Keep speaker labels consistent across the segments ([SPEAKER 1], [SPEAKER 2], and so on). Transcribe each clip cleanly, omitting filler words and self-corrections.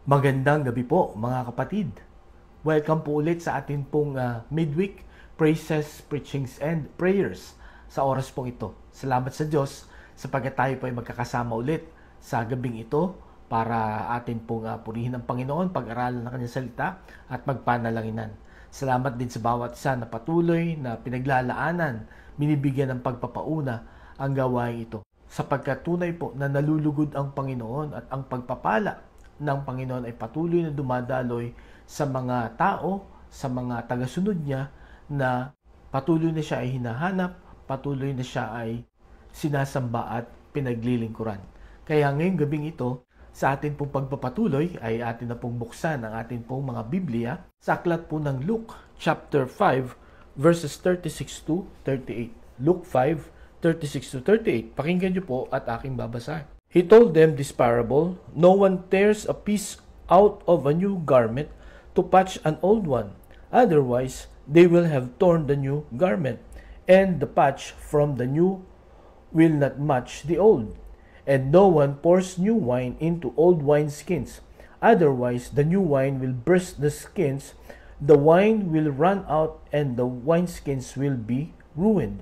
[SPEAKER 1] Magandang gabi po mga kapatid. Welcome po ulit sa atin pong midweek praises, preachings, and prayers sa oras pong ito. Salamat sa Diyos sapagkat tayo po ay magkakasama ulit sa gabing ito para atin pong purihin ang Panginoon, pag-aralan ng Kanyang salita at magpanalanginan. Salamat din sa bawat isa na patuloy na pinaglalaanan, binibigyan ng pagpapauna ang gawain ito. Sapagkat tunay po na nalulugod ang Panginoon at ang pagpapala ng Panginoon ay patuloy na dumadaloy sa mga tao, sa mga tagasunod niya na patuloy na siya ay hinahanap, patuloy na siya ay sinasamba at pinaglilingkuran. Kaya ngayong gabing ito, sa atin pong pagpapatuloy ay atin na pong buksan ang atin pong mga Biblia sa aklat po ng Luke chapter 5 verses 36 to 38. Luke 5:36 to 38. Pakinggan niyo po at aking babasahin. He told them this parable, "No one tears a piece out of a new garment to patch an old one. Otherwise, they will have torn the new garment, and the patch from the new will not match the old. And no one pours new wine into old wineskins. Otherwise, the new wine will burst the skins, the wine will run out, and the wineskins will be ruined.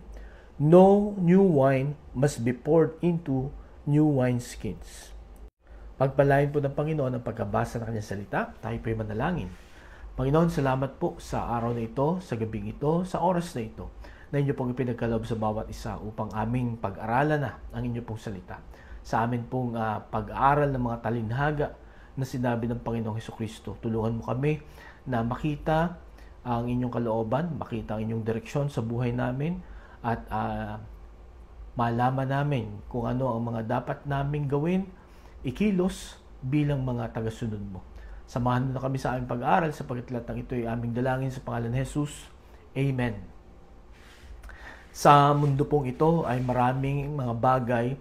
[SPEAKER 1] No new wine must be poured into new wineskins." Pagpalain po ng Panginoon ang pagkabasa ng Kanyang salita. Tayo po'y manalangin. Panginoon, salamat po sa araw na ito, sa gabing ito, sa oras na ito, na inyo pong ipinagkaloob sa bawat isa upang aming pag-aralan na ang inyo pong salita. Sa amin pong pag-aaral ng mga talinhaga na sinabi ng Panginoong Hesukristo. Tulungan mo kami na makita ang inyong kalooban, makita ang inyong direksyon sa buhay namin, at malaman namin kung ano ang mga dapat naming gawin, ikilos bilang mga tagasunod mo. Samahan mo na kami sa aming pag-aaral sapagkat lahat ng ito ay aming dalangin sa pangalan ni Jesus. Amen. Sa mundo pong ito ay maraming mga bagay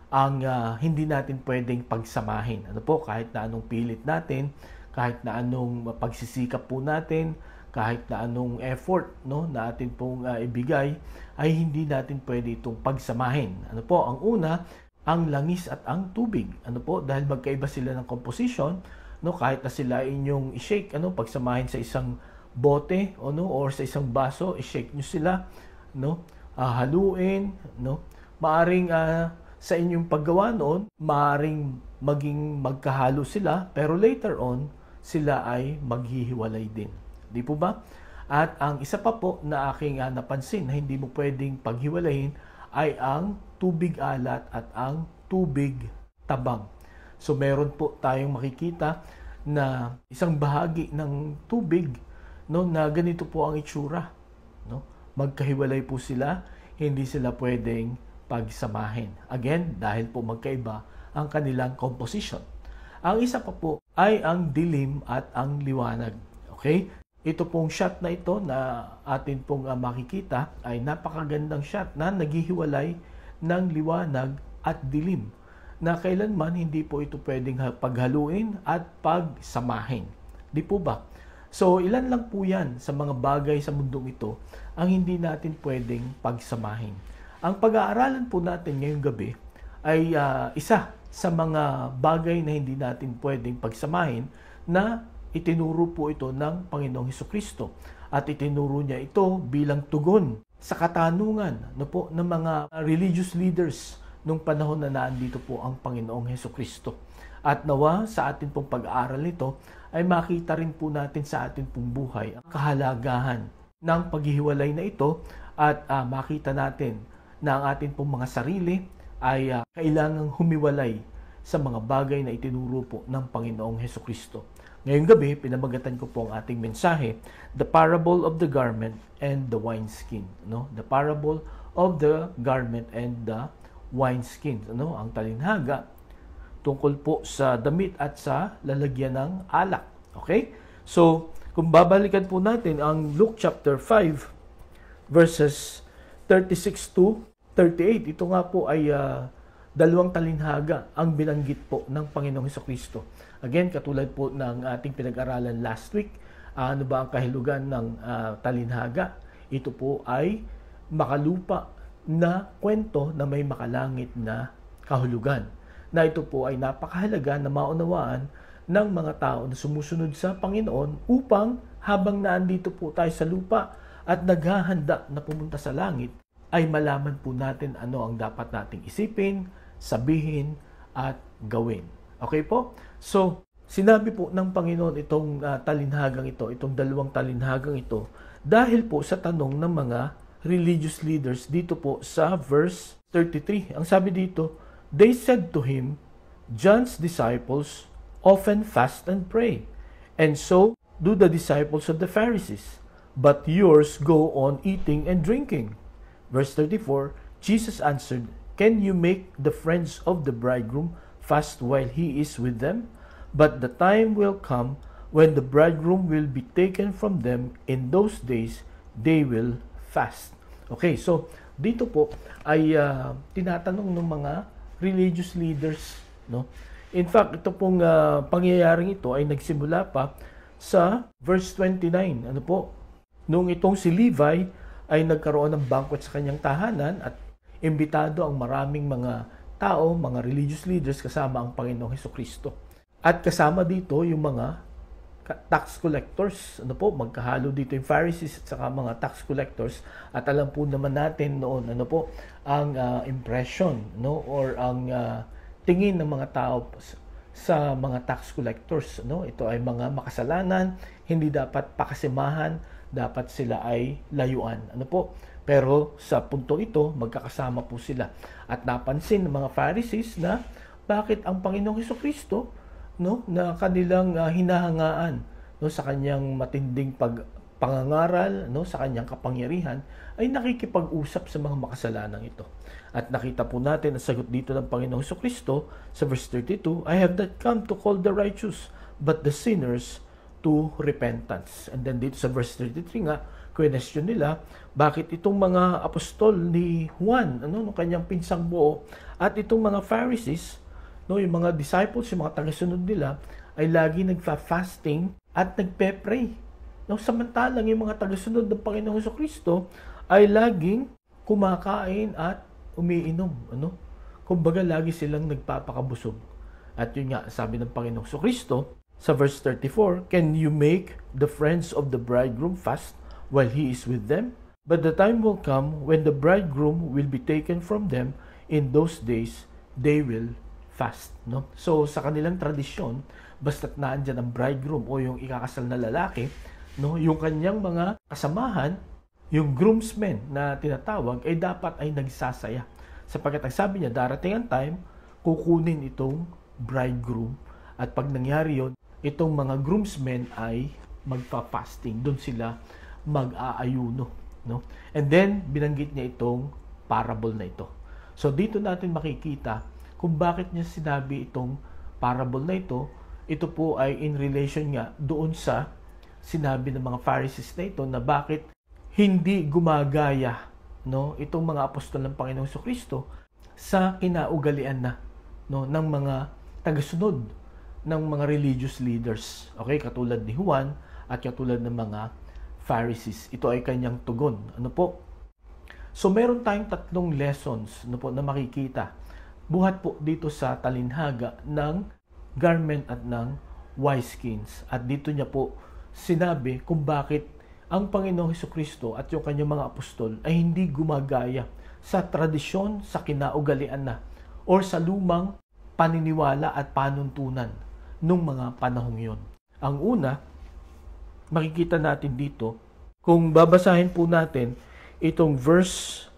[SPEAKER 1] ang hindi natin pwedeng pagsamahin. Ano po, kahit na anong pilit natin, kahit na anong pagsisikap po natin, kahit na anong effort na atin pong ibigay, ay hindi natin pwede itong pagsamahin. Ano po, ang una, ang langis at ang tubig. Ano po, dahil magkaiba sila ng composition, kahit na sila inyong i-shake, pagsamahin sa isang bote or sa isang baso, i-shake nyo sila, haluin, maaring sa inyong paggawa noon, maaring maging magkahalo sila, pero later on, sila ay maghihiwalay din. Di po ba? At ang isa pa po na aking napansin na hindi mo pwedeng paghiwalayin ay ang tubig alat at ang tubig tabang. So meron po tayong makikita na isang bahagi ng tubig na ganito po ang itsura. Magkahiwalay po sila, hindi sila pwedeng pagsamahin. Again, dahil po magkaiba ang kanilang composition. Ang isa pa po ay ang dilim at ang liwanag. Okay? Ito pong shot na ito na atin pong makikita ay napakagandang shot na naghihiwalay ng liwanag at dilim na kailanman hindi po ito pwedeng paghaluin at pagsamahin. Di po ba? So ilan lang po yan sa mga bagay sa mundong ito ang hindi natin pwedeng pagsamahin. Ang pag-aaralan po natin ngayong gabi ay isa sa mga bagay na hindi natin pwedeng pagsamahin na itinuro po ito ng Panginoong Hesukristo at itinuro niya ito bilang tugon sa katanungan ng mga religious leaders nung panahon na naandito po ang Panginoong Hesukristo. At nawa sa atin pong pag-aaral nito ay makita rin po natin sa atin pong buhay ang kahalagahan ng paghihiwalay na ito at makita natin na ang atin pong mga sarili ay kailangang humiwalay sa mga bagay na itinuro po ng Panginoong Hesukristo. Ngayong gabi, pinamagatan ko po ang ating mensahe, The Parable of the Garment and the Wineskin. The Parable of the Garment and the Wineskin. Ang talinhaga tungkol po sa damit at sa lalagyan ng alak. Okay? So, kung babalikan po natin ang Luke chapter 5 verses 36 to 38, ito nga po ay dalawang talinhaga ang binanggit po ng Panginoong Hesukristo. Again, katulad po ng ating pinag-aralan last week, ano ba ang kahilugan ng talinhaga? Ito po ay makalupa na kwento na may makalangit na kahulugan. Na ito po ay napakahalaga na maunawaan ng mga tao na sumusunod sa Panginoon upang habang naandito po tayo sa lupa at naghahanda na pumunta sa langit, ay malaman po natin ano ang dapat nating isipin, sabihin, at gawin. Okay po? So, sinabi po ng Panginoon itong talinhagang ito, itong dalawang talinhagang ito, dahil po sa tanong ng mga religious leaders dito po sa verse 33. Ang sabi dito, they said to him, John's disciples often fast and pray, and so do the disciples of the Pharisees, but yours go on eating and drinking. Verse 34, Jesus answered, can you make the friends of the bridegroom fast while he is with them? But the time will come when the bridegroom will be taken from them. In those days, they will fast. Okay, so dito po ay tinatanong ng mga religious leaders, no? In fact, ito pong pangyayaring ito ay nagsimula pa sa verse 29. Ano po? Nung itong si Levi ay nagkaroon ng banquet sa kanyang tahanan at imbitado ang maraming mga tao, mga religious leaders kasama ang Panginoong Hesukristo. At kasama dito yung mga tax collectors. Ano po, magkahalo dito yung Pharisees at saka mga tax collectors. At alam po naman natin noon, ano po, ang impression, no, or ang tingin ng mga tao sa mga tax collectors, no? Ito ay mga makasalanan, hindi dapat pakasimahan, dapat sila ay layuan. Ano po? Pero sa puntong ito, magkakasama po sila. At napansin ng mga Pharisees na bakit ang Panginoong Hesukristo, no, na kanilang hinahangaan, no, sa kanyang matinding pangangaral, no, sa kanyang kapangyarihan, ay nakikipag-usap sa mga makasalanang ito. At nakita po natin ang sagot dito ng Panginoong Hesukristo sa verse 32, I have not come to call the righteous, but the sinners to repentance. And then dito sa verse 33 nga, question nila, bakit itong mga apostol ni Juan, ano, ng kanyang pinsang buo, at itong mga Pharisees, no, yung mga disciples, yung mga tagasunod nila, ay lagi nagfa-fasting at nagpe-pray. No, samantalang yung mga tagasunod ng Panginoong Hesukristo ay laging kumakain at umiinom. Ano? Kumbaga, lagi silang nagpapakabusog. At yun nga, sabi ng Panginoong Hesukristo, sa verse 34, can you make the friends of the bridegroom fast while he is with them? But the time will come when the bridegroom will be taken from them. In those days, they will fast. No? So, sa kanilang tradisyon, basta't naandyan ang bridegroom o yung ikakasal na lalaki, no, yung kanyang mga kasamahan, yung groomsmen na tinatawag, ay dapat ay nagsasaya. Sapagkat ang sabi niya, darating ang time, kukunin itong bridegroom. At pag nangyari yun, itong mga groomsmen ay magpa-fasting. Doon sila mag-aayuno. No? And then, binanggit niya itong parable na ito. So, dito natin makikita kung bakit niya sinabi itong parable na ito. Ito po ay in relation nga doon sa sinabi ng mga Pharisees na ito na bakit hindi gumagaya, no, itong mga apostol ng Panginoong Hesukristo sa kinaugalian na, no, ng mga tagasunod ng mga religious leaders. Okay, katulad ni Juan at katulad ng mga Pharisees. Ito ay kanyang tugon. Ano po? So, meron tayong tatlong lessons, ano po, na makikita. Buhat po dito sa talinhaga ng garment at ng wineskins. At dito niya po sinabi kung bakit ang Panginoong Hesukristo at yung kanyang mga apostol ay hindi gumagaya sa tradisyon, sa kinaugalian na, or sa lumang paniniwala at panuntunan nung mga panahong yon. Ang una, makikita natin dito, kung babasahin po natin itong verse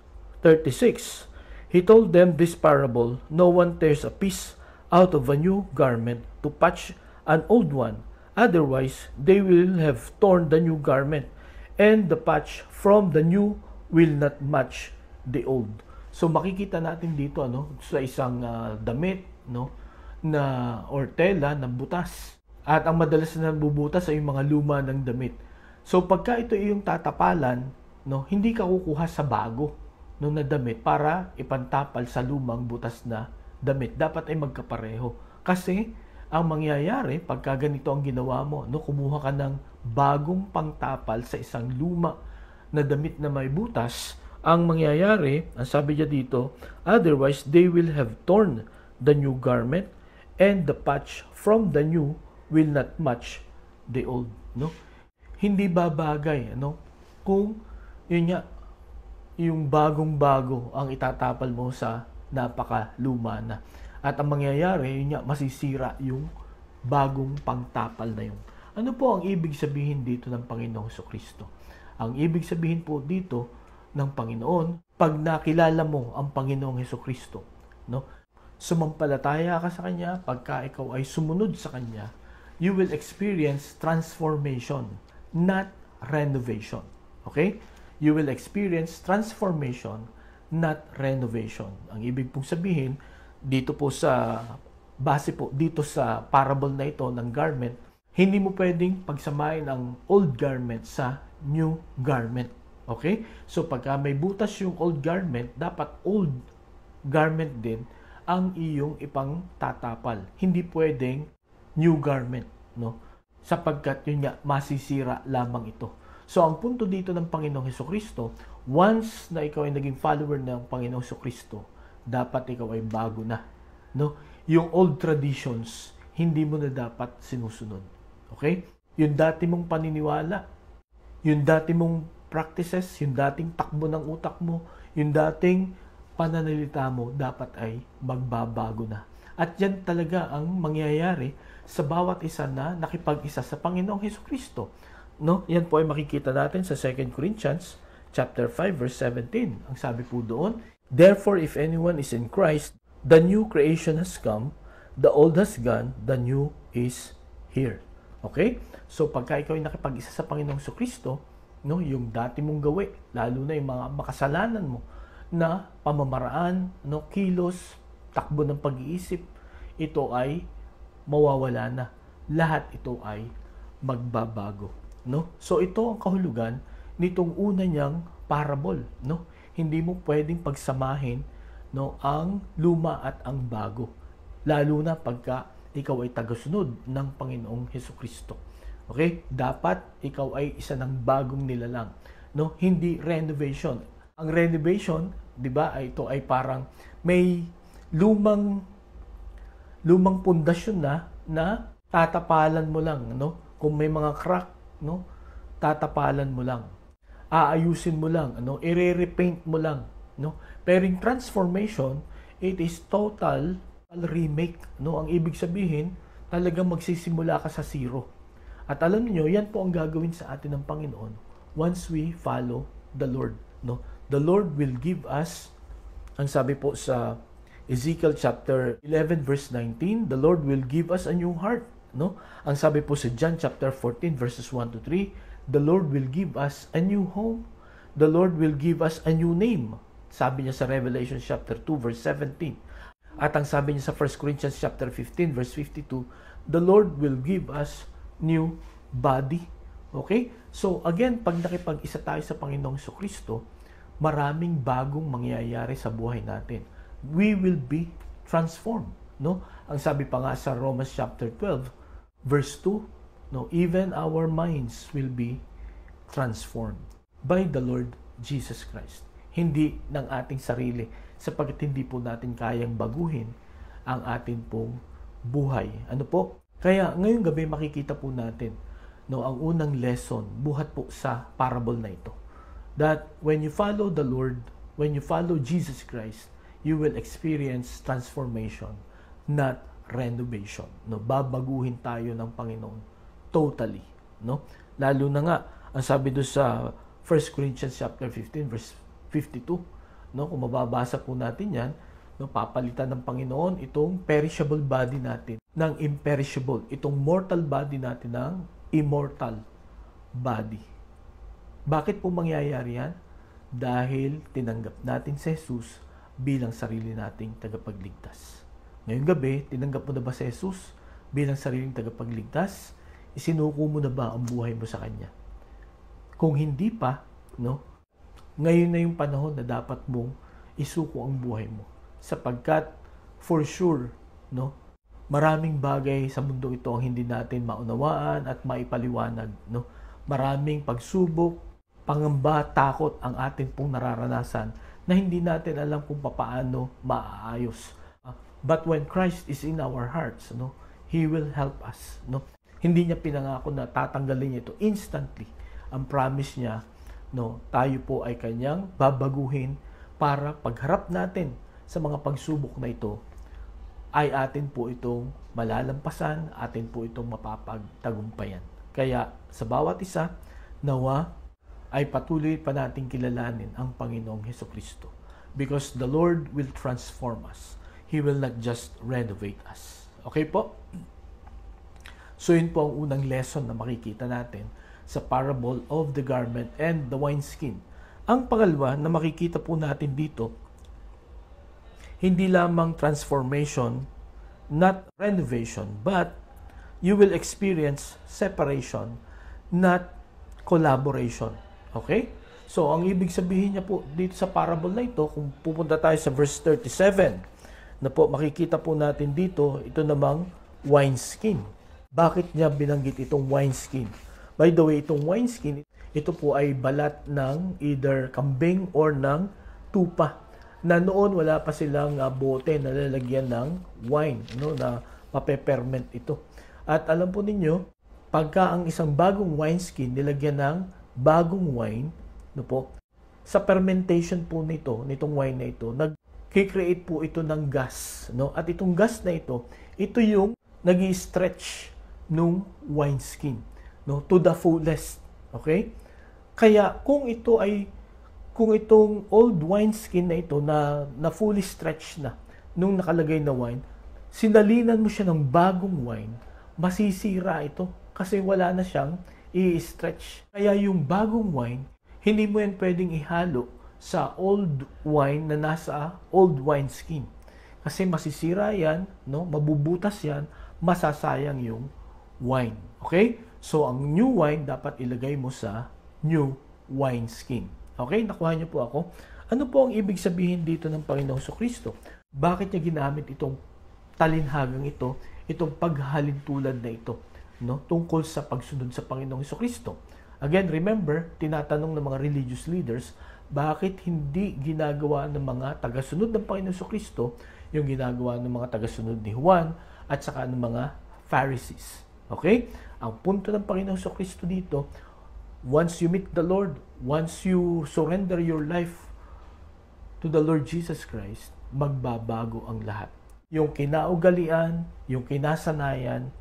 [SPEAKER 1] 36, He told them this parable, no one tears a piece out of a new garment to patch an old one. Otherwise, they will have torn the new garment, and the patch from the new will not match the old. So makikita natin dito, ano, sa isang damit, no, na or tela na butas. At ang madalas na nabubutas ay yung mga luma ng damit. So pagka ito yung tatapalan, no, hindi ka kukuha sa bago, no, na damit para ipantapal sa lumang butas na damit. Dapat ay magkapareho. Kasi ang mangyayari pagka ganito ang ginawa mo, no, kumuha ka ng bagong pangtapal sa isang luma na damit na may butas, ang mangyayari, ang sabi niya dito, otherwise they will have torn the new garment, and the patch from the new will not match the old, no? Hindi babagay, ano? Kung yun nga, yung bagong-bago ang itatapal mo sa napakaluma na. At ang mangyayari, yun nga, masisira yung bagong pangtapal na yun. Ano po ang ibig sabihin dito ng Panginoong Jesucristo? Ang ibig sabihin po dito ng Panginoon, pag nakilala mo ang Panginoong Jesucristo, no? Sumampalataya ka sa Kanya, pagka ikaw ay sumunod sa Kanya, you will experience transformation, not renovation. Okay? You will experience transformation, not renovation. Ang ibig pong sabihin, dito po sa, base po dito sa parable na ito ng garment, hindi mo pwedeng pagsamahin ang old garment sa new garment. Okay? So pagka may butas yung old garment, dapat old garment din ang iyong ipang tatapal. Hindi pwedeng new garment, no? Sapagkat yun nga, masisira lamang ito. So ang punto dito ng Panginoong Jesucristo, once na ikaw ay naging follower ng Panginoong Jesucristo, dapat ikaw ay bago na, no? Yung old traditions, hindi mo na dapat sinusunod. Okay? Yung dati mong paniniwala, yung dati mong practices, yung dating takbo ng utak mo, yung dating pananalita mo, dapat ay magbabago na. At yan talaga ang mangyayari sa bawat isa na nakipag-isa sa Panginoong Jesucristo. No? Yan po ay makikita natin sa 2 Corinthians chapter 5 verse 17. Ang sabi po doon, "Therefore if anyone is in Christ, the new creation has come, the old has gone, the new is here." Okay? So pagka ikaw ay nakipag-isa sa Panginoong Jesucristo, no, yung dati mong gawi, lalo na yung mga makasalanan mo na pamamaraan, no, kilos, takbo ng pag-iisip, ito ay mawawala na. Lahat ito ay magbabago, no? So ito ang kahulugan nitong una niyang parable, no? Hindi mo pwedeng pagsamahin, no, ang luma at ang bago. Lalo na pagka ikaw ay tagasunod ng Panginoong Jesucristo. Okay? Dapat ikaw ay isa ng bagong nilalang, no? Hindi renovation. Ang renovation, 'di ba, ay ito ay parang may lumang pundasyon na tatapalan mo lang, no? Kung may mga crack, no? Tatapalan mo lang. Aayusin mo lang, ano? I-repaint mo lang, no? Pero yung transformation, it is total remake, no? Ang ibig sabihin, talagang magsisimula ka sa zero. At alam niyo, yan po ang gagawin sa atin ng Panginoon once we follow the Lord, no? The Lord will give us, ang sabi po sa Ezekiel chapter 11 verse 19, the Lord will give us a new heart, no? Ang sabi po sa John chapter 14 verses 1 to 3, the Lord will give us a new home. The Lord will give us a new name. Sabi niya sa Revelation chapter 2 verse 17. At ang sabi niya sa 1 Corinthians chapter 15 verse 52, the Lord will give us new body. Okay? So again, pag nakipag-isa tayo sa Panginoong Jesucristo, maraming bagong mangyayari sa buhay natin. We will be transformed, no? Ang sabi pa nga sa Romans chapter 12 verse 2, no, even our minds will be transformed by the Lord Jesus Christ. Hindi ng ating sarili, sapagkat hindi po natin kayang baguhin ang atin pong buhay. Ano po? Kaya ngayong gabi makikita po natin, no, ang unang lesson buhat po sa parable na ito. That when you follow the Lord, when you follow Jesus Christ, you will experience transformation, not renovation. No, babaguhin tayo ng Panginoon totally, no? Lalo na nga ang sabi do sa 1 Corinthians chapter 15 verse 52, no? Kung mababasa po natin 'yan, no, papalitan ng Panginoon itong perishable body natin ng imperishable, itong mortal body natin ng immortal body. Bakit po mangyayari yan? Dahil tinanggap natin si Jesus bilang sarili nating tagapagligtas. Ngayong gabi, tinanggap mo na ba si Jesus bilang sariling tagapagligtas? Isinuko mo na ba ang buhay mo sa Kanya? Kung hindi pa, no, ngayon na yung panahon na dapat mong isuko ang buhay mo. Sapagkat, for sure, no, maraming bagay sa mundo ito ang hindi natin maunawaan at maipaliwanag, no? Maraming pagsubok, pangamba, takot ang atin pong nararanasan na hindi natin alam kung paano maaayos. But when Christ is in our hearts, no, He will help us, no? Hindi niya pinangako na tatanggalin niya ito instantly. Ang promise niya, tayo po ay kanyang babaguhin para pagharap natin sa mga pagsubok na ito, ay atin po itong malalampasan, atin po itong mapapagtagumpayan. Kaya sa bawat isa, nawa ay patuloy pa nating kilalanin ang Panginoong Hesukristo. Because the Lord will transform us. He will not just renovate us. Okay po? So yun po ang unang lesson na makikita natin sa parable of the garment and the wineskin. Ang pangalawa na makikita po natin dito, hindi lamang transformation, not renovation, but you will experience separation, not collaboration. Okay? So, ang ibig sabihin niya po dito sa parable na ito, kung pupunta tayo sa verse 37, na po makikita po natin dito, ito namang wineskin. Bakit niya binanggit itong wineskin? By the way, itong wineskin, ito po ay balat ng either kambing or ng tupa. Na noon wala pa silang bote na lalagyan ng wine, na mapeperment ito. At alam po ninyo, pagka ang isang bagong wineskin nilagyan ng bagong wine, sa fermentation po nitong wine na ito, nag-create po ito ng gas. At itong gas na ito yung nag-i-stretch nung wineskin, to the fullest. Okay? Kaya kung itong old wineskin na ito na fully stretched na nung nakalagay na wine, sinalinan mo siya ng bagong wine, masisira ito kasi wala na siyang i-stretch. Kaya yung bagong wine, hindi mo yan pwedeng ihalo sa old wine na nasa old wineskin. Kasi masisira yan, mabubutas yan, masasayang yung wine. Okay? So, ang new wine dapat ilagay mo sa new wineskin. Okay? Nakuha niyo po ako. Ano po ang ibig sabihin dito ng Panginoong Jesucristo? Bakit niya ginamit itong talinhagang ito, itong paghalintulad na ito, tungkol sa pagsunod sa Panginoong Jesucristo? Again, remember, tinatanong ng mga religious leaders, bakit hindi ginagawa ng mga tagasunod ng Panginoong Jesucristo yung ginagawa ng mga tagasunod ni Juan at saka ng mga Pharisees? Okay? Ang punto ng Panginoong Jesucristo dito, once you meet the Lord, once you surrender your life to the Lord Jesus Christ, magbabago ang lahat. Yung kinaugalian, yung kinasanayan,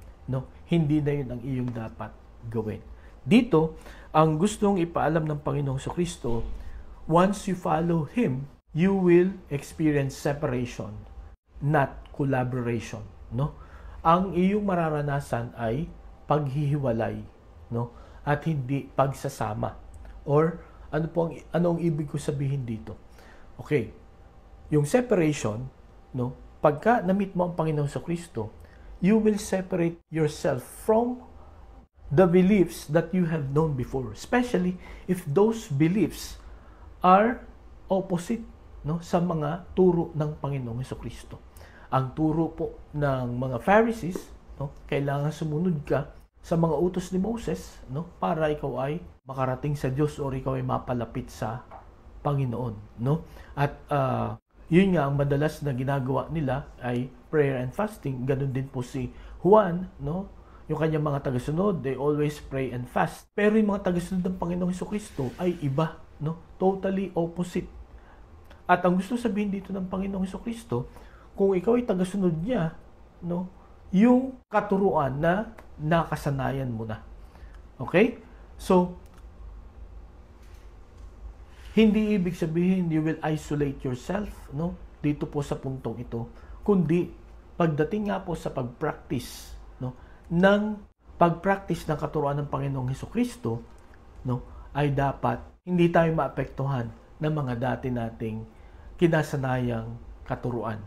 [SPEAKER 1] hindi na yun ang iyong dapat gawin. Dito, ang gustong ipaalam ng Panginoong Jesucristo, once you follow Him, you will experience separation, not collaboration. Ang iyong mararanasan ay paghihiwalay, at hindi pagsasama. Or ano ang ibig ko sabihin dito? Okay. Yung separation, pagka na-meet mo ang Panginoong Jesucristo, you will separate yourself from the beliefs that you have known before, especially if those beliefs are opposite sa mga turo ng Panginoong Jesucristo. Ang turo po ng mga Pharisees, kailangan sumunod ka sa mga utos ni Moses, para ikaw ay makarating sa Diyos o ikaw ay mapalapit sa Panginoon, At yun nga ang madalas na ginagawa nila ay prayer and fasting. Ganun din po si Juan, yung kanyang mga tagasunod, they always pray and fast. Pero yung mga tagasunod ng Panginoong Jesucristo ay iba, totally opposite. At ang gusto sabihin dito ng Panginoong Jesucristo, kung ikaw ay tagasunod niya, yung katuruan na nakasanayan mo na. Okay? So, hindi ibig sabihin you will isolate yourself, dito po sa puntong ito, kundi pagdating nga po sa pag-practice, ng pag-practice ng katuruan ng Panginoong Hesukristo, ay dapat hindi tayo maapektuhan ng mga dati nating kinasanayang katuruan.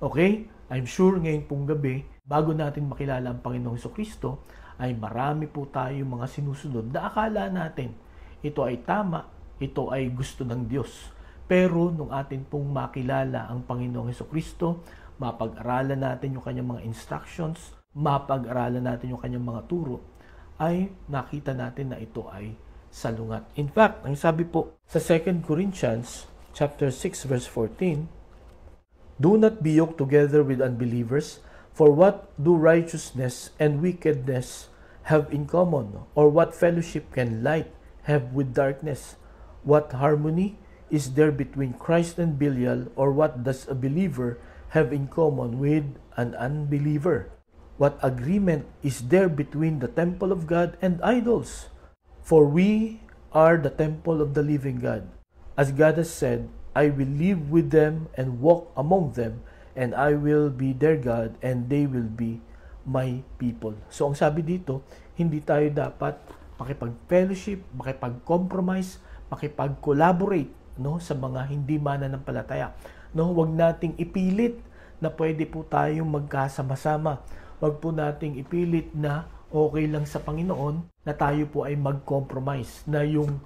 [SPEAKER 1] Okay? I'm sure ngayon pong gabi, bago natin makilala ang Panginoong Hesukristo, ay marami po tayo mga sinusunod na akala natin ito ay tama, ito ay gusto ng Diyos. Pero nung atin pong makilala ang Panginoong Hesukristo, mapag-aralan natin yung kanyang mga instructions, mapag-aralan natin yung kanyang mga turo, ay nakita natin na ito ay salungat. In fact, ang sabi po sa 2 Corinthians chapter 6 verse 14, "Do not be yoked together with unbelievers, for what do righteousness and wickedness have in common? Or what fellowship can light have with darkness? What harmony is there between Christ and Belial? Or what does a believer have in common with an unbeliever? What agreement is there between the temple of God and idols? For we are the temple of the living God. As God has said, I will live with them and walk among them, and I will be their God, and they will be my people. So ang sabi dito, hindi tayo dapat makipag-fellowship, makipag-compromise, makipag-collaborate, no, sa mga hindi mananampalataya. No, wag nating ipilit na pwede po tayong magkasama-sama. Wag po nating ipilit na okay lang sa Panginoon na tayo po ay mag-compromise, na yung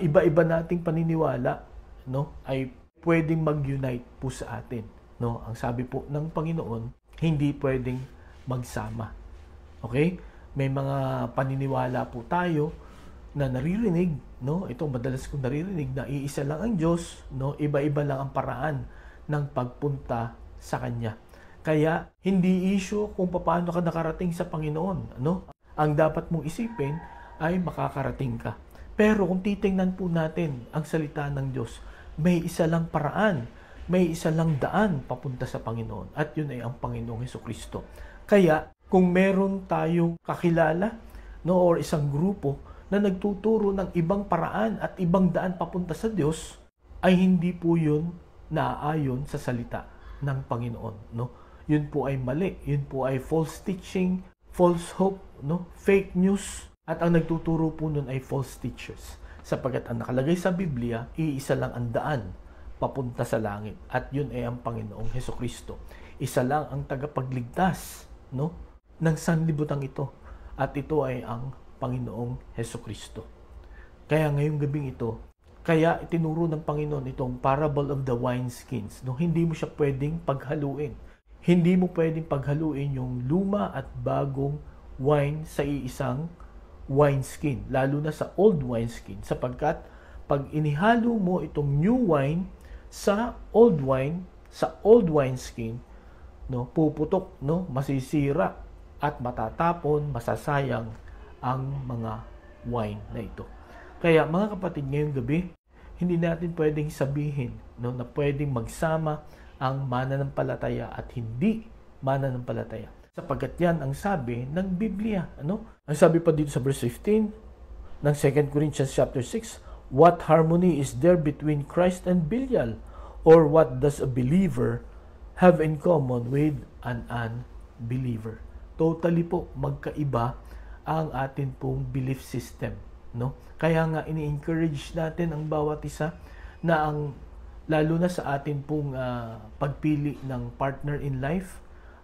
[SPEAKER 1] iba-iba nating paniniwala, no, ay pwedeng mag-unite po sa atin. No, ang sabi po ng Panginoon, hindi pwedeng magsama. Okay? May mga paniniwala po tayo na naririnig, no? Ito madalas kong naririnig na iisa lang ang Diyos, no? Iba-iba lang ang paraan ng pagpunta sa Kanya. Kaya hindi issue kung paano ka nakarating sa Panginoon, no? Ang dapat mong isipin ay makakarating ka. Pero kung titingnan po natin ang salita ng Diyos, may isa lang paraan, may isa lang daan papunta sa Panginoon, at yun ay ang Panginoong Hesukristo. Kaya kung meron tayong kakilala, no, or isang grupo na nagtuturo ng ibang paraan at ibang daan papunta sa Diyos, ay hindi po yun naaayon sa salita ng Panginoon, no? Yun po ay mali, yun po ay false teaching, false hope, no? Fake news, at ang nagtuturo po nun ay false teachers. Sapagkat ang nakalagay sa Biblia, iisa lang ang daan papunta sa langit, at yun ay ang Panginoong Hesukristo. Isa lang ang tagapagligtas, no, ng sanlibutan ito, at ito ay ang Panginoong Hesukristo. Kaya ngayong gabing ito, kaya itinuro ng Panginoon itong parable of the wineskins, no? Hindi mo siya pwedeng paghaluin. Hindi mo pwedeng paghaluin yung luma at bagong wine sa iisang wineskin, lalo na sa old wineskin, sapagkat pag inihalo mo itong new wine sa old wine, sa old wineskin, no, puputok, no, masisira at matatapon, masasayang ang mga wine na ito. Kaya mga kapatid, ngayong gabi, hindi natin pwedeng sabihin, no, na pwedeng magsama ang mananampalataya at hindi mananampalataya. Sapagkat yan ang sabi ng Biblia. Ano? Ang sabi pa dito sa verse 15 ng 2 Corinthians chapter 6, what harmony is there between Christ and Belial? Or what does a believer have in common with an unbeliever? Totally po magkaiba ang atin pong belief system, no? Kaya nga ini-encourage natin ang bawat isa na ang lalo na sa atin pong pagpili ng partner in life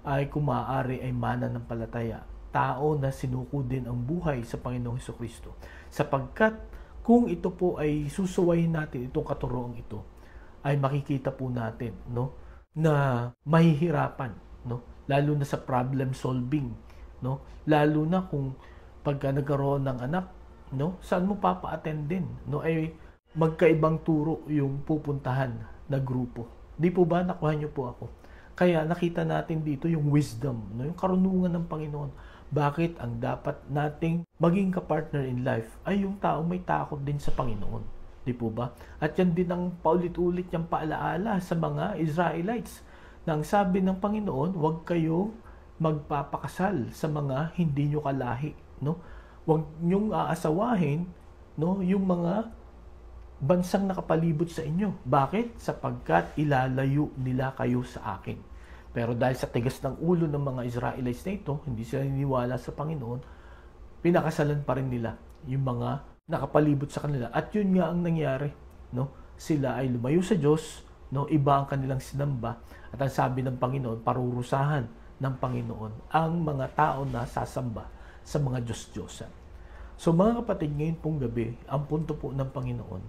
[SPEAKER 1] ay kung maaari ay mananampalataya, tao na sinuko din ang buhay sa Panginoong Hesukristo. Sapagkat kung ito po ay susuwayin natin, itong katuroang ito, ay makikita po natin, no, na mahihirapan, no, lalo na sa problem solving, no, lalo na kung pagka nagkaroon ng anak, no, saan mo papa-attendin, no, ay magkaibang turo yung pupuntahan na grupo. Di po ba nakuha niyo po ako? Kaya nakita natin dito yung wisdom, no, yung karunungan ng Panginoon. Bakit ang dapat nating maging kapartner in life ay yung taong may takot din sa Panginoon. Di po ba? At yan din ang paulit-ulit niyang paalaala sa mga Israelites. Na ang sabi ng Panginoon, huwag kayong magpapakasal sa mga hindi nyo kalahi, no? Huwag nyong aasawahin, no, yung mga bansang nakapalibot sa inyo. Bakit? Sapagkat ilalayo nila kayo sa akin. Pero dahil sa tigas ng ulo ng mga Israelites na ito, hindi sila niniwala sa Panginoon, pinakasalan pa rin nila yung mga nakapalibot sa kanila. At yun nga ang nangyari, no? Sila ay lumayo sa Diyos, no? Iba ang kanilang sinamba. At ang sabi ng Panginoon, parurusahan ng Panginoon ang mga tao na sasamba sa mga Diyos-Diyosan. So mga kapatid, ngayon pong gabi, ang punto po ng Panginoon,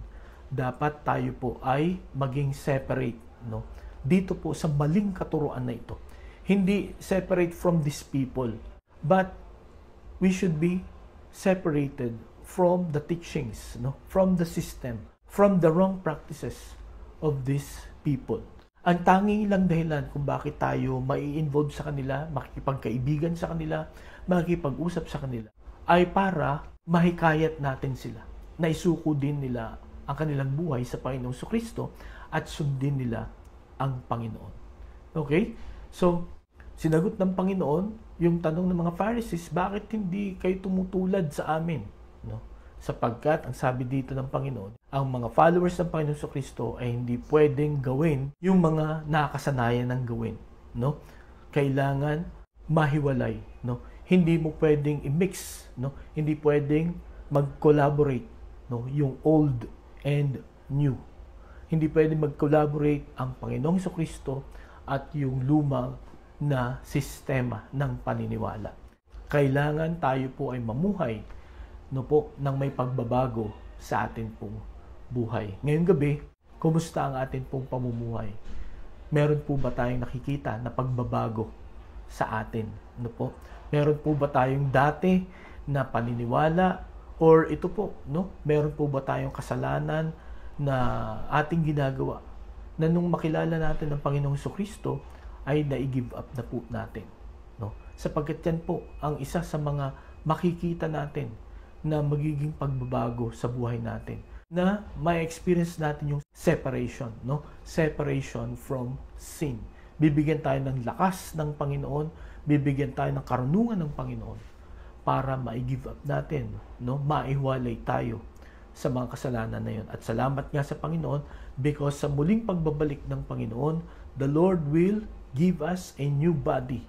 [SPEAKER 1] dapat tayo po ay maging separate, no? Dito po sa maling katuruan na ito. Hindi separate from these people, but we should be separated from the teachings, no? From the system, from the wrong practices of these people. Ang tanging lang dahilan kung bakit tayo mai-involve sa kanila, makikipagkaibigan sa kanila, makikipag-usap sa kanila, ay para mahikayat natin sila na isuko din nila ang kanilang buhay sa Panginoong Kristo at sundin nila ang Panginoon. Okay? So, sinagot ng Panginoon yung tanong ng mga Pharisees, bakit hindi kayo tumutulad sa amin? No? Sapagkat, ang sabi dito ng Panginoon, ang mga followers ng Panginoong Kristo ay hindi pwedeng gawin yung mga nakasanayan ng gawin. No? Kailangan mahiwalay. No? Hindi mo pwedeng i-mix. No? Hindi pwedeng mag-collaborate. No? Yung old and new. Hindi pwedeng mag-collaborate ang Panginoong Kristo at yung lumang na sistema ng paniniwala. Kailangan tayo po ay mamuhay ng may pagbabago sa atin pong buhay. Ngayong gabi, kumusta ang atin pong pamumuhay? Meron po ba tayong nakikita na pagbabago sa atin? Meron po ba tayong dati na paniniwala or ito po, meron po ba tayong kasalanan na ating ginagawa na nung makilala natin ang Panginoong Kristo ay na-give up na po natin. Sapagkat yan po ang isa sa mga makikita natin na magiging pagbabago sa buhay natin, na may experience natin yung separation, separation from sin. Bibigyan tayo ng lakas ng Panginoon, bibigyan tayo ng karunungan ng Panginoon para ma-give up natin, maiwalay tayo sa mga kasalanan na yun. At salamat nga sa Panginoon because sa muling pagbabalik ng Panginoon, the Lord will give us a new body,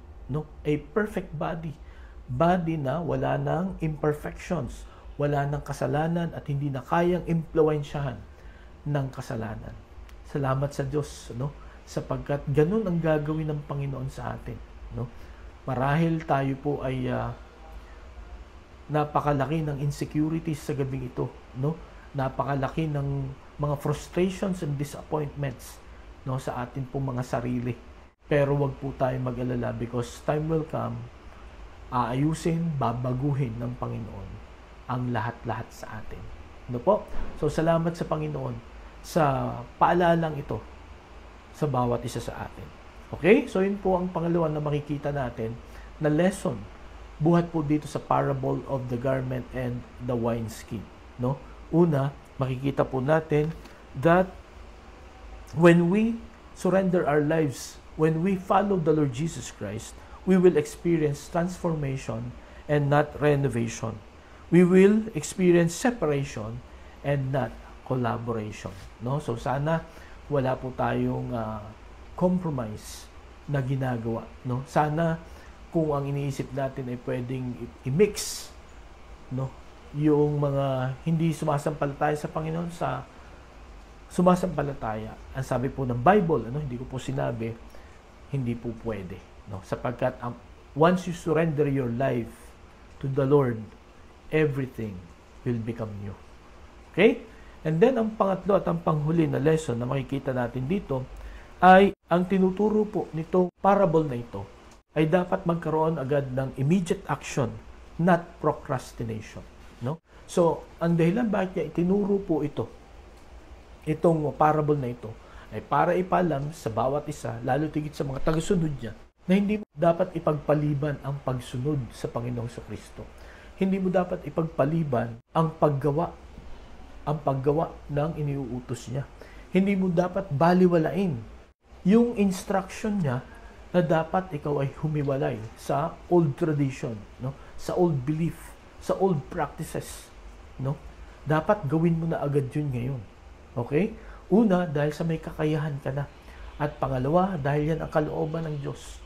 [SPEAKER 1] a perfect body na wala ng imperfections, wala ng kasalanan at hindi na kayang impluwensyahan ng kasalanan. Salamat sa Diyos, sapagkat ganun ang gagawin ng Panginoon sa atin. Marahil tayo po ay napakalaki ng insecurities sa gabing ito, napakalaki ng mga frustrations and disappointments sa atin pong mga sarili. Pero wag po tayo mag-alala because time will come, aayusin, babaguhin ng Panginoon ang lahat-lahat sa atin. So, salamat sa Panginoon sa paalalang ito sa bawat isa sa atin. Okay? So, yun po ang pangalawa na makikita natin na lesson buhat po dito sa parable of the garment and the wineskin. Una, makikita po natin that when we surrender our lives, when we follow the Lord Jesus Christ, we will experience transformation and not renovation. We will experience separation and not collaboration. So sana wala po tayong compromise na ginagawa. Sana kung ang iniisip natin ay pwedeng i-mix yung mga hindi sumasampalataya sa Panginoon sa sumasampalataya. Ang sabi po ng Bible, hindi ko po sinabi, hindi po pwede. Sapagkat once you surrender your life to the Lord, everything will become new. Okay? And then, ang pangatlo at ang panghuli na lesson na makikita natin dito ay ang tinuturo po nito, parable na ito, ay dapat magkaroon agad ng immediate action, not procrastination. So, ang dahilan bakit niya itinuro po itong parable na ito, ay para ipalam sa bawat isa, lalo tigit sa mga tagasunod niya, na hindi mo dapat ipagpaliban ang pagsunod sa Panginoong Kristo. Hindi mo dapat ipagpaliban ang paggawa ng iniuutos niya. Hindi mo dapat baliwalain yung instruction niya na dapat ikaw ay humiwalay sa old tradition, sa old belief, sa old practices. Dapat gawin mo na agad yun ngayon. Okay? Una, dahil sa may kakayahan ka na. At pangalawa, dahil yan ang kalooban ng Diyos.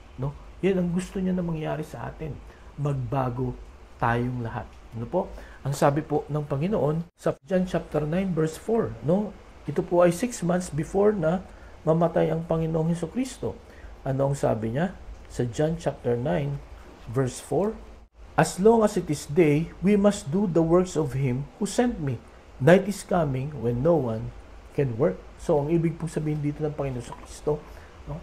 [SPEAKER 1] Yan ang gusto niya na mangyari sa atin. Magbago tayong lahat. Ang sabi po ng Panginoon sa John chapter 9 verse 4. Ito po ay 6 months before na mamatay ang Panginoong Hesukristo. Ano ang sabi niya? Sa John chapter 9 verse 4. As long as it is day, we must do the works of Him who sent me. Night is coming when no one can work. So, ang ibig pong sabihin dito ng Panginoon sa Kristo,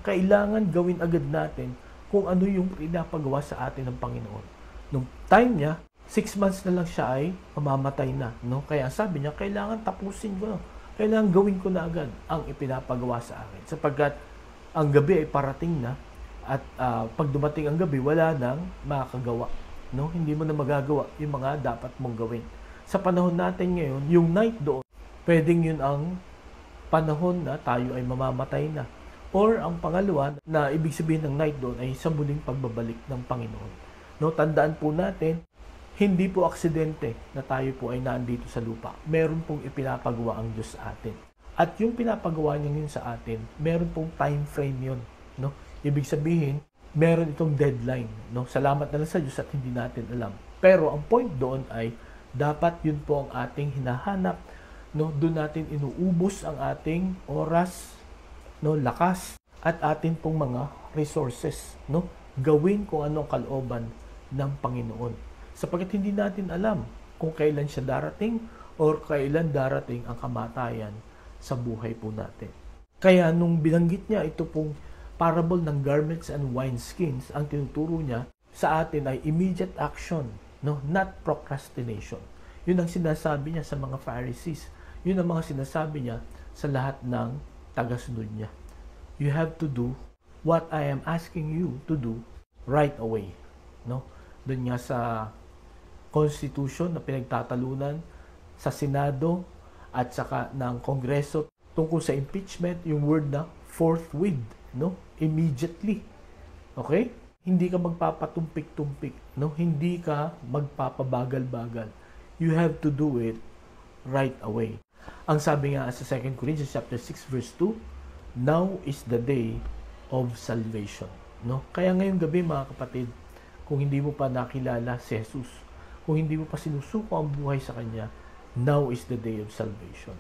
[SPEAKER 1] kailangan gawin agad natin kung ano yung pinapagawa sa atin ng Panginoon. Nung time niya, 6 months na lang siya ay mamamatay na. Kaya sabi niya, kailangan tapusin ko. Kailangan gawin ko na agad ang ipinapagawa sa akin. Sapagkat ang gabi ay parating na at pag dumating ang gabi, wala nang makakagawa. No? Hindi mo na magagawa yung mga dapat mong gawin. Sa panahon natin ngayon, yung night doon, pwedeng yun ang panahon na tayo ay mamamatay na. Or ang pangalawa, na ibig sabihin ng night doon ay sa muling pagbabalik ng Panginoon. No, tandaan po natin, hindi po aksidente na tayo po ay nandito sa lupa. Meron pong ipinapagawa ang Diyos sa atin. At yung pinapagawa niya yun sa atin, meron pong time frame yun. No? Ibig sabihin, meron itong deadline. No? Salamat na lang sa Diyos at hindi natin alam. Pero ang point doon ay, dapat yun po ang ating hinahanap. No? Doon natin inuubos ang ating oras, no, lakas at atin pong mga resources, no, gawin kung anong kalooban ng Panginoon. Sapagkat hindi natin alam kung kailan siya darating or kailan darating ang kamatayan sa buhay po natin. Kaya nung binanggit niya ito pong parable ng garments and wineskins, ang tinuturo niya sa atin ay immediate action, no, not procrastination. Yun ang sinasabi niya sa mga Pharisees. Yun ang mga sinasabi niya sa lahat ng tagasunod niya. You have to do what I am asking you to do right away. No? Doon nga sa Constitution na pinagtatalunan sa Senado at saka ng Kongreso tungkol sa impeachment, yung word na forthwith, no? Immediately. Okay? Hindi ka magpapatumpik-tumpik, no? Hindi ka magpapabagal-bagal. You have to do it right away. Ang sabi nga sa 2 Corinthians chapter 6 verse 2, now is the day of salvation. No? Kaya ngayong gabi mga kapatid, kung hindi mo pa nakilala si Jesus, kung hindi mo pa sinusuko ang buhay sa Kanya, now is the day of salvation.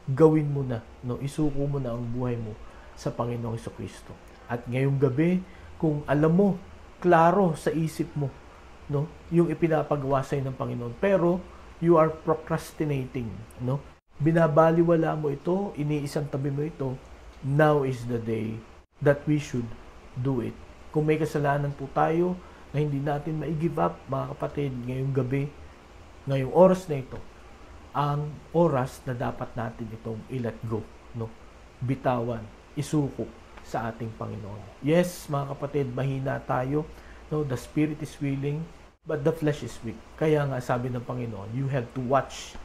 [SPEAKER 1] Gawin mo na, no? Isuko mo na ang buhay mo sa Panginoong Jesucristo. At ngayong gabi, kung alam mo, klaro sa isip mo, no? Yung ipinapagawa sa'yo ng Panginoon, pero you are procrastinating, no? Binabaliwala mo ito, iniisang tabi mo ito, now is the day that we should do it. Kung may kasalanan po tayo na hindi natin ma-give up, mga kapatid, ngayong gabi, ngayong oras na ito, ang oras na dapat natin itong i-let go, no? Bitawan, isuko sa ating Panginoon. Yes, mga kapatid, mahina tayo, no? The spirit is willing, but the flesh is weak. Kaya nga sabi ng Panginoon, you have to watch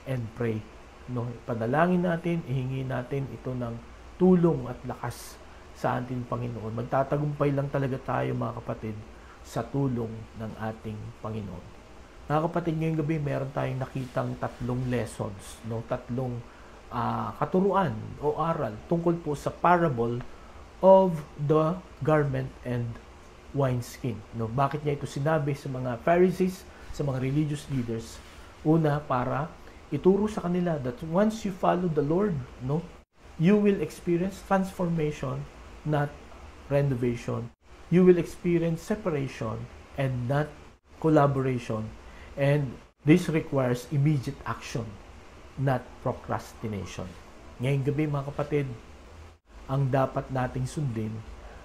[SPEAKER 1] and pray. No, panalangin natin, ihingi natin ito ng tulong at lakas sa ating Panginoon. Magtatagumpay lang talaga tayo mga kapatid sa tulong ng ating Panginoon. Mga kapatid, ngayong gabi meron tayong nakitang tatlong lessons, no? Tatlong katuruan o aral tungkol po sa parable of the garment and wineskin. No? Bakit niya ito sinabi sa mga Pharisees, sa mga religious leaders? Una, para ituro sa kanila that once you follow the Lord, no, you will experience transformation, not renovation. You will experience separation and not collaboration. And this requires immediate action, not procrastination. Ngayong gabi mga kapatid, ang dapat nating sundin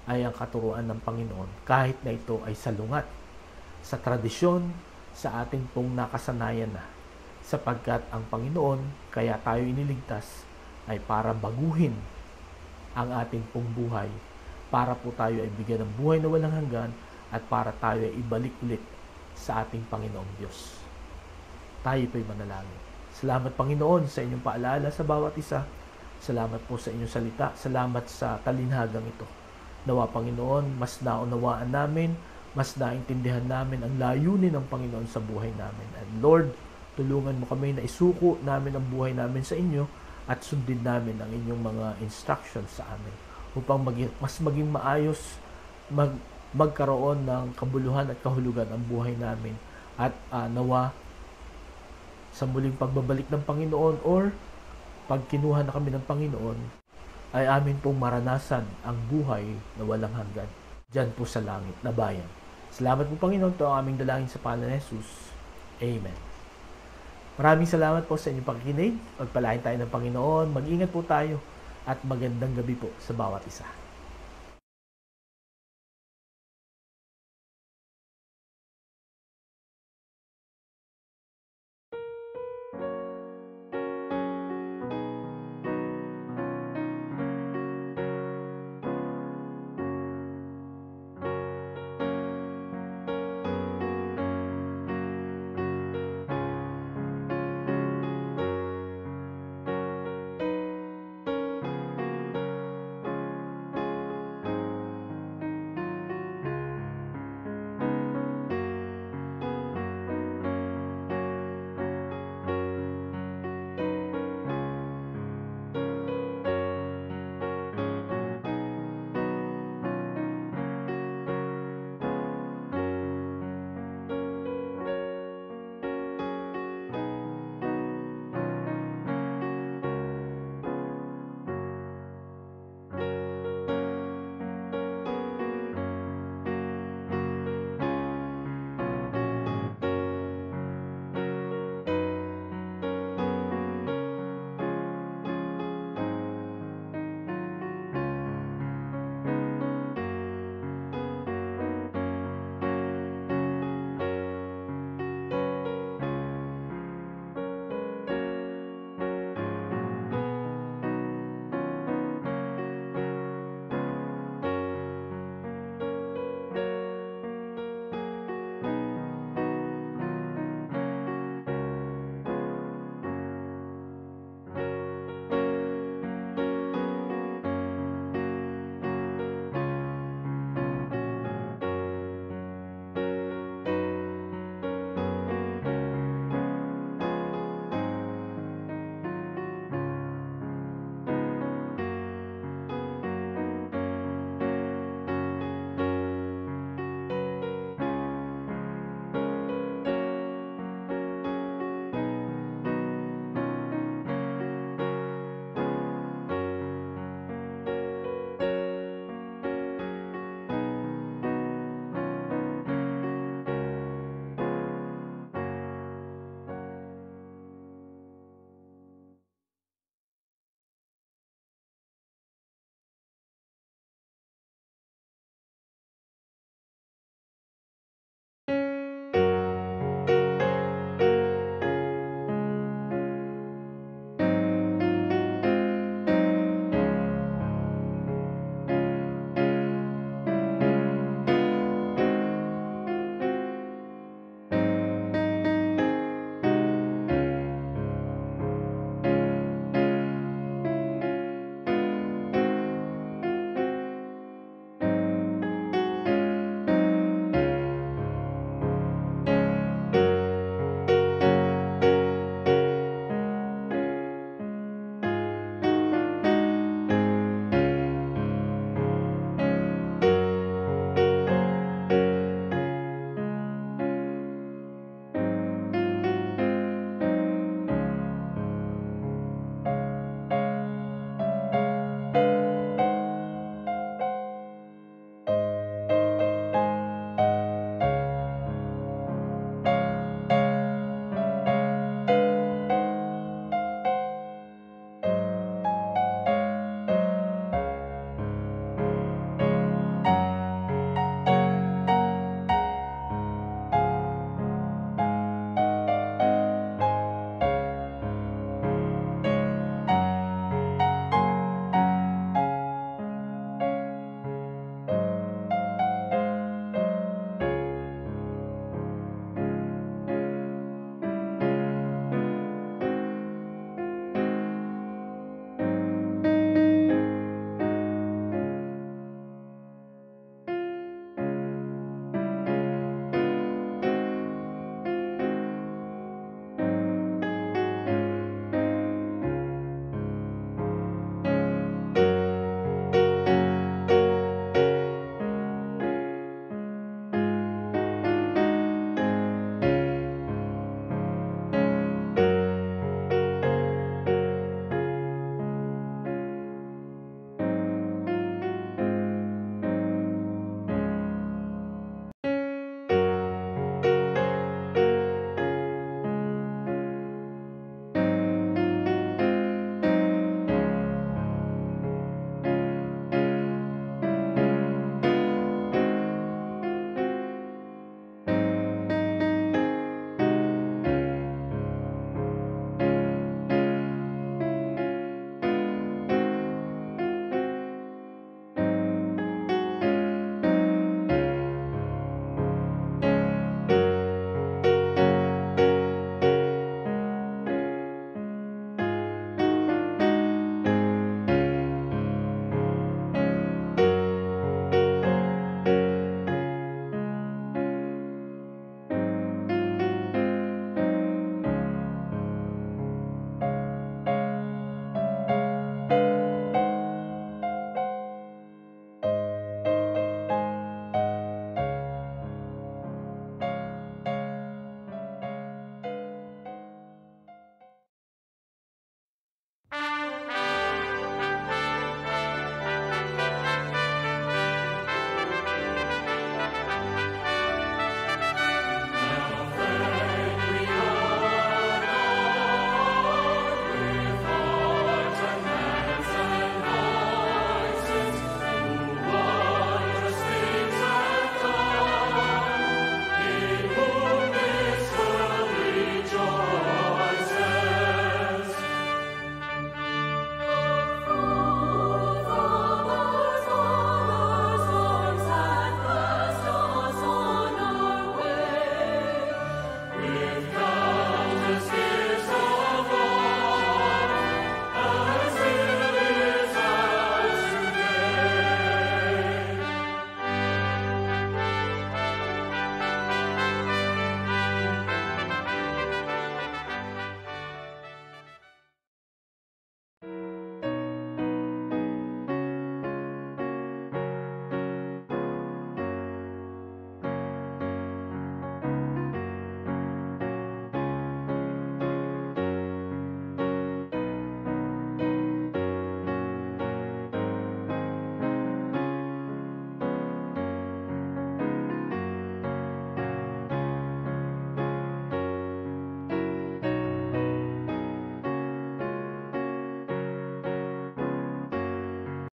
[SPEAKER 1] ay ang katuruan ng Panginoon kahit na ito ay salungat sa tradisyon, sa ating pong nakasanayan na. Sapagkat ang Panginoon, kaya tayo iniligtas, ay para baguhin ang ating pong buhay, para po tayo ay bigyan ng buhay na walang hanggan, at para tayo ay ibalik ulit sa ating Panginoong Diyos. Tayo po'y manalangin. Salamat Panginoon sa inyong paalala sa bawat isa. Salamat po sa inyong salita. Salamat sa talinhagang ito. Nawa Panginoon, mas naunawaan namin, mas naintindihan namin ang layunin ng Panginoon sa buhay namin. And Lord, tulungan mo kami na isuko namin ang buhay namin sa inyo at sundin namin ang inyong mga instructions sa amin upang mas maging maayos, magkaroon ng kabuluhan at kahulugan ang buhay namin. At nawa sa muling pagbabalik ng Panginoon or pag kinuha na kami ng Panginoon, ay amin pong maranasan ang buhay na walang hanggan dyan po sa langit na bayan. Salamat po Panginoon, ito ang aming dalangin sa pangalan ni Jesus. Amen. Maraming salamat po sa inyong pakikinig. Pagpalain tayo ng Panginoon. Mag-ingat po tayo at magandang gabi po sa bawat isa.